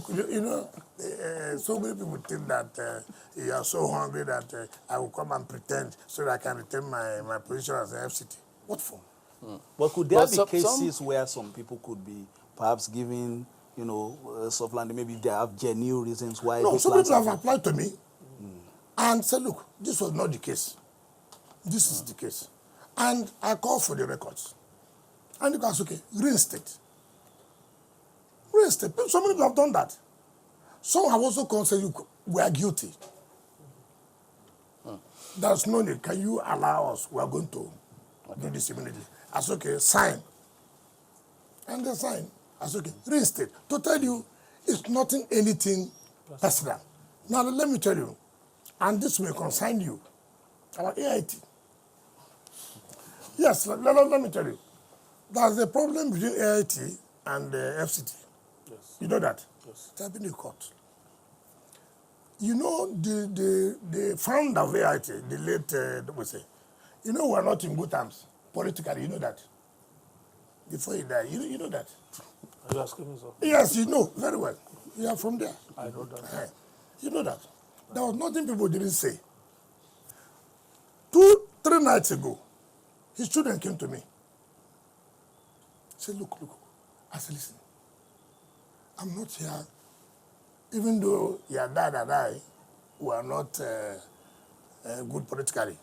So many people think that you are so hungry that I will come and pretend so that I can retain my position as an FCT. What for? But could there be cases where some people could be perhaps giving, soft landing, maybe they have genuine reasons why? No, some people have applied to me and said, look, this was not the case. This is the case. And I called for the records. And the guy said, okay, reinstate. Reinstate. So many people have done that. Some have also called and said, we are guilty. There's no need. Can you allow us? We are going to do this immediately. I said, okay, sign. And they sign. I said, okay, reinstate. To tell you, it's nothing, anything personal. Now, let me tell you, and this may concern you, about AIT. Yes, let me tell you. There's a problem between AIT and FCT. Yes. You know that? Yes. It's happened in court. You know, the founder of AIT, the late Dokpesi, we're not in good terms politically, you know that. Before he died, you know that. Are you asking me so? Yes, you know very well. You are from there. I know that. You know that. There was nothing people didn't say. 2-3 nights ago, his children came to me. Said, look. I said, listen, I'm not here. Even though your dad and I were not good politically,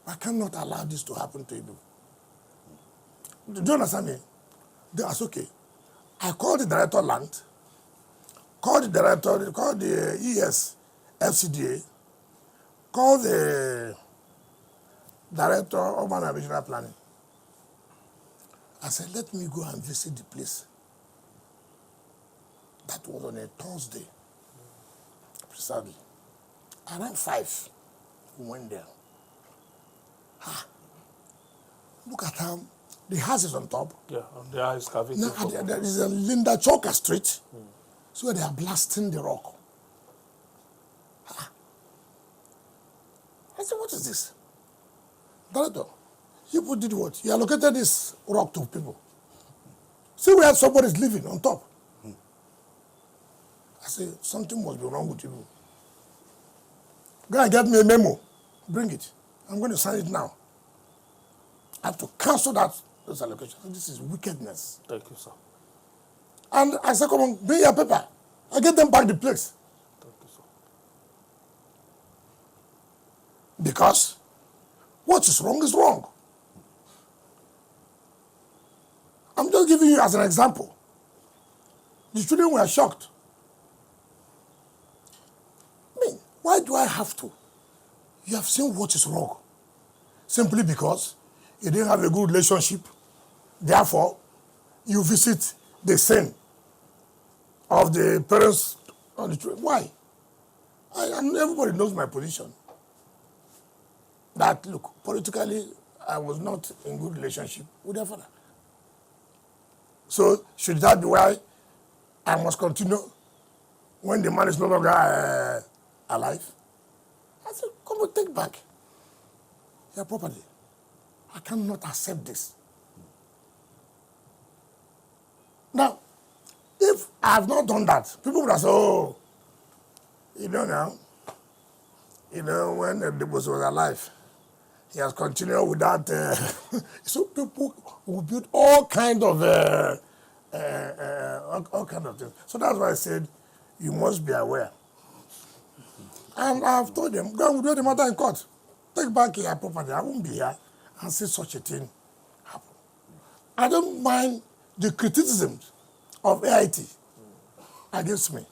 I cannot allow this to happen to you. Do you understand me? That's okay. I called the director of land, called the ES FCDA, called the director of urban and regional planning. I said, let me go and visit the place. That was on a Thursday, precisely. Around 5, we went there. Look at how the house is on top. Yeah, on the ice cavity. Now, there is a Linda Choker Street, so they are blasting the rock. I said, what is this? Director, you did what? You allocated this rock to people. See where somebody is living on top. I said, something must be wrong with you. Go and get me a memo. Bring it. I'm going to sign it now. I have to cancel those allocations. This is wickedness. Thank you, sir. And I said, come on, bring your paper. I get them back the place. Thank you, sir. Because what is wrong is wrong. I'm just giving you as an example. The children were shocked. I mean, why do I have to? You have seen what is wrong. Simply because you didn't have a good relationship. Therefore, you visit the sin of the parents of the children. Why? Everybody knows my position. That, look, politically, I was not in good relationship with their father. So, should that be why I must continue when the man is no longer alive? I said, come on, take back your property. I cannot accept this. Now, if I have not done that, people would have said, oh, now, when Dokpesi was alive, he has continued with that. So people will build all kind of things. So that's why I said, you must be aware. And I've told them, go and do the matter in court. Take back your property. I won't be here and see such a thing happen. I don't mind the criticisms of AIT against me.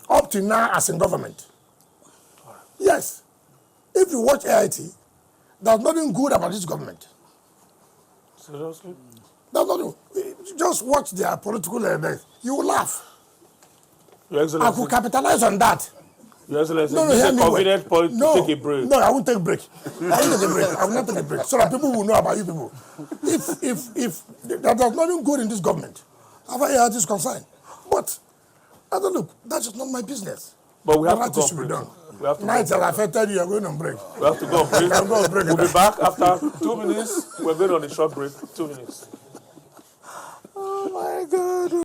Up to now as in government. Yes. If you watch AIT, there's nothing good about this government. Seriously? There's nothing. Just watch their political events. You will laugh. Your Excellency. I could capitalize on that. Your Excellency, No, it's a convenient point to take a break. No, I won't take a break. I won't take a break. I will not take a break. So that people will know about you people. If there's nothing good in this government, as far as it is concerned. But, I don't look, that's just not my business. But we have to go on break. We have to Nights have affected you are going on break. We have to go on break. We'll be back after 2 minutes. We're going on a short break. 2 minutes. Oh my God.